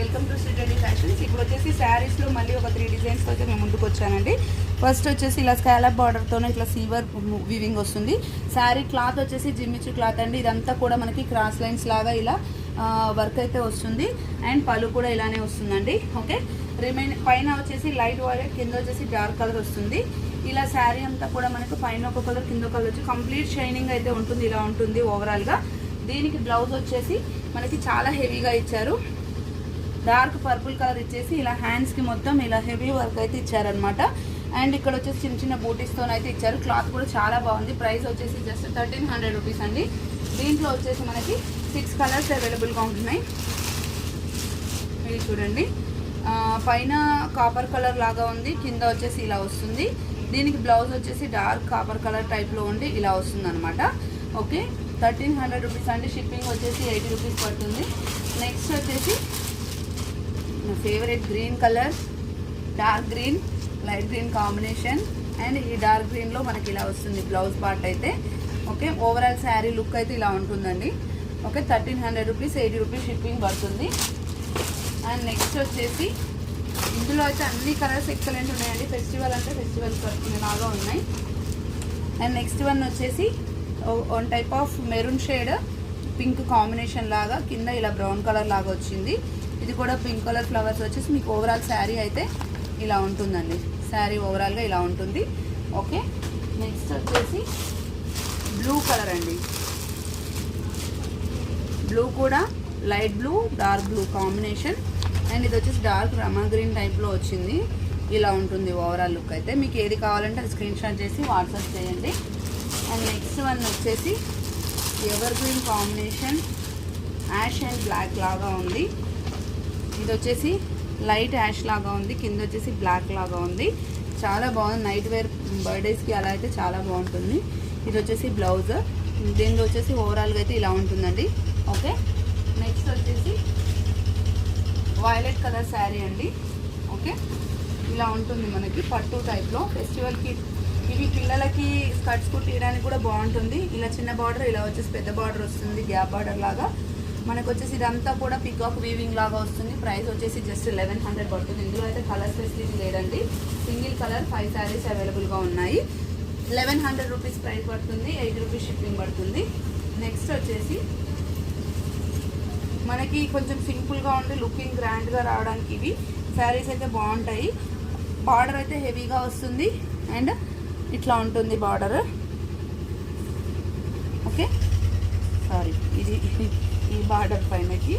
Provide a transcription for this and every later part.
Welcome to Shri trending fashions. ఇప్పుడు వచ్చేసి శారీస్లో మళ్ళీ ఒక 3 డిజైన్స్తో అయితే మేము ముందుకు వచ్చానండి. ఫస్ట్ వచ్చేసి ఇలా స్కాలప్ బార్డర్తోనే ఇట్లా సిల్వర్ వీవింగ్ వస్తుంది. శారీ క్లాత్ వచ్చేసి జిమ్మిచు క్లాత్ అండి. ఇదంతా కూడా మనకి క్రాస్ లైన్స్ లాగా ఇలా వర్క్ అయితే వస్తుంది. అండ్ పళ్ళు కూడా ఇలానే వస్తుందండి. ఓకే, పైన వచ్చేసి లైట్ వాయిలెట్, కింద వచ్చేసి డార్క్ కలర్ వస్తుంది. ఇలా శారీ అంతా కూడా మనకు పైన ఒక కలర్, కింద కలర్ వచ్చి కంప్లీట్ షైనింగ్ అయితే ఉంటుంది. ఇలా ఉంటుంది ఓవరాల్గా. దీనికి బ్లౌజ్ వచ్చేసి మనకి చాలా హెవీగా ఇచ్చారు. డార్క్ పర్పుల్ కలర్ ఇచ్చేసి ఇలా హ్యాండ్స్కి మొత్తం ఇలా హెవీ వర్క్ అయితే ఇచ్చారనమాట. అండ్ ఇక్కడ వచ్చేసి చిన్న చిన్న బూటీస్తో అయితే ఇచ్చారు. క్లాత్ కూడా చాలా బాగుంది. ప్రైస్ వచ్చేసి జస్ట్ 1300 రూపీస్ అండి. దీంట్లో వచ్చేసి మనకి 6 కలర్స్ అవైలబుల్గా ఉంటున్నాయి. ఇది చూడండి, పైన కాపర్ కలర్ లాగా ఉంది, కింద వచ్చేసి ఇలా వస్తుంది. దీనికి బ్లౌజ్ వచ్చేసి డార్క్ కాపర్ కలర్ టైప్లో ఉండి ఇలా వస్తుంది అనమాట. ఓకే, 1300 రూపీస్ అండి. షిప్పింగ్ వచ్చేసి 80 రూపీస్ పడుతుంది. నెక్స్ట్ వచ్చేసి నా favourite green colour, dark green, light green combination. And ఈ డార్క్ గ్రీన్లో మనకి ఇలా వస్తుంది బ్లౌజ్ పార్ట్ అయితే. ఓకే, ఓవరాల్ శారీ లుక్ అయితే ఇలా ఉంటుందండి. ఓకే, 1300 రూపీస్, 80 రూపీస్ షిప్పింగ్ పడుతుంది. అండ్ నెక్స్ట్ వచ్చేసి ఇందులో అయితే అన్ని కలర్స్ ఎక్సలెంట్ ఉన్నాయండి. ఫెస్టివల్ అంటే ఫెస్టివల్ లాగా ఉన్నాయి. అండ్ నెక్స్ట్ వన్ వచ్చేసి one type of maroon shade pink combination లాగా, కింద ఇలా బ్రౌన్ కలర్ లాగా వచ్చింది. ఇది కూడా పింక్ కలర్ ఫ్లవర్స్ వచ్చేసి మీకు ఓవరాల్ శారీ అయితే ఇలా ఉంటుందండి. శారీ ఓవరాల్గా ఇలా ఉంటుంది. ఓకే, నెక్స్ట్ వచ్చేసి బ్లూ కలర్ అండి. బ్లూ కూడా light blue, dark blue combination. And ఇది వచ్చేసి డార్క్ రమా గ్రీన్ టైప్లో వచ్చింది. ఇలా ఉంటుంది ఓవరాల్ లుక్ అయితే. మీకు ఏది కావాలంటే అది స్క్రీన్ షాట్ చేసి వాట్సాప్ చేయండి. అండ్ నెక్స్ట్ వన్ వచ్చేసి evergreen combination, ash and black లాగా ఉంది. ఇది వచ్చేసి లైట్ యాష్ లాగా ఉంది, కింద వచ్చేసి బ్లాక్ లాగా ఉంది. చాలా బాగుంది. నైట్ వేర్ బర్త్డేస్కి అలా అయితే చాలా బాగుంటుంది. ఇది వచ్చేసి బ్లౌజ్. దీనిలో వచ్చేసి ఓవరాల్గా అయితే ఇలా ఉంటుందండి. ఓకే, నెక్స్ట్ వచ్చేసి వైలెట్ కలర్ శారీ అండి. ఓకే, ఇలా ఉంటుంది మనకి పట్టు టైప్లో. ఫెస్టివల్కి ఇవి పిల్లలకి స్కర్ట్స్ కుట్టడానికి కూడా బాగుంటుంది. ఇలా చిన్న బార్డర్, ఇలా వచ్చేసి పెద్ద బార్డర్ వస్తుంది, గ్యాప్ బార్డర్ లాగా. మనకు వచ్చేసి ఇదంతా కూడా పికాక్ వీవింగ్ లాగా వస్తుంది. ప్రైస్ వచ్చేసి జస్ట్ 1100 పడుతుంది. ఇందులో అయితే కలర్ ఫెసిలిటీ లేదండి. సింగిల్ కలర్ 5 శారీస్ అవైలబుల్గా ఉన్నాయి. 1100 రూపీస్ ప్రైస్ పడుతుంది, 80 రూపీస్ షిప్పింగ్ పడుతుంది. నెక్స్ట్ వచ్చేసి మనకి కొంచెం సింపుల్గా ఉండి లుకింగ్ గ్రాండ్గా రావడానికి ఇవి శారీస్ అయితే బాగుంటాయి. బార్డర్ అయితే హెవీగా వస్తుంది అండ్ ఇట్లా ఉంటుంది బార్డర్. ఓకే, సారీ, ఇది ఈ బార్డర్ పైనకి.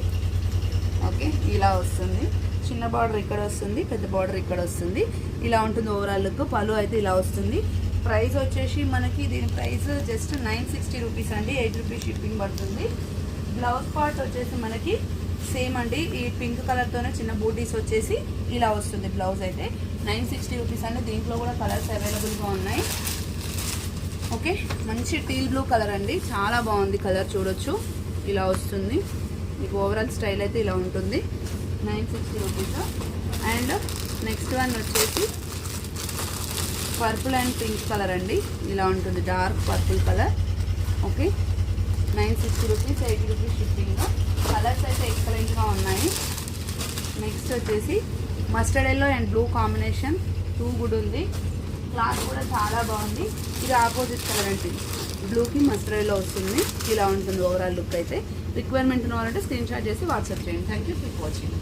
ఓకే, ఇలా వస్తుంది. చిన్న బార్డర్ ఇక్కడ వస్తుంది, పెద్ద బార్డర్ ఇక్కడ వస్తుంది. ఇలా ఉంటుంది ఓవరాల్ లుక్. పళ్ళు అయితే ఇలా వస్తుంది. ప్రైస్ వచ్చేసి మనకి దీని ప్రైస్ జస్ట్ 960 రూపీస్ అండి, 80 రూపీస్ షిప్పింగ్ పడుతుంది. బ్లౌజ్ పార్ట్ వచ్చేసి మనకి సేమ్ అండి. ఈ పింక్ కలర్తోనే చిన్న బూటీస్ వచ్చేసి ఇలా వస్తుంది బ్లౌజ్ అయితే. 960 రూపీస్ అండి. దీంట్లో కూడా కలర్స్ అవైలబుల్గా ఉన్నాయి. ఓకే, మంచి టీల్ బ్లూ కలర్ అండి. చాలా బాగుంది కలర్, చూడొచ్చు. ఇలా వస్తుంది మీకు ఓవరాల్ స్టైల్ అయితే ఇలా ఉంటుంది. 960 రూపీస్. అండ్ నెక్స్ట్ వన్ వచ్చేసి పర్పుల్ అండ్ పింక్ కలర్ అండి. ఇలా ఉంటుంది dark purple colour. Okay, 960 rupees, 80 rupees shipping. Colours అయితే ఎక్సలెంట్గా ఉన్నాయి. నెక్స్ట్ వచ్చేసి mustard yellow and blue combination, 2 good ఉంది. క్లాత్ కూడా చాలా బాగుంది. ఇది ఆపోజిట్ కలర్ అండి, బ్లూకి మస్టర్డ్ ఎల్లో వస్తుంది. ఇలా ఉంటుంది ఓవరాల్ లుక్ అయితే. రిక్వైర్మెంట్ ఉన్న వాళ్ళంటే స్క్రీన్ షాట్ చేసి వాట్సాప్ చేయండి. Thank you for watching.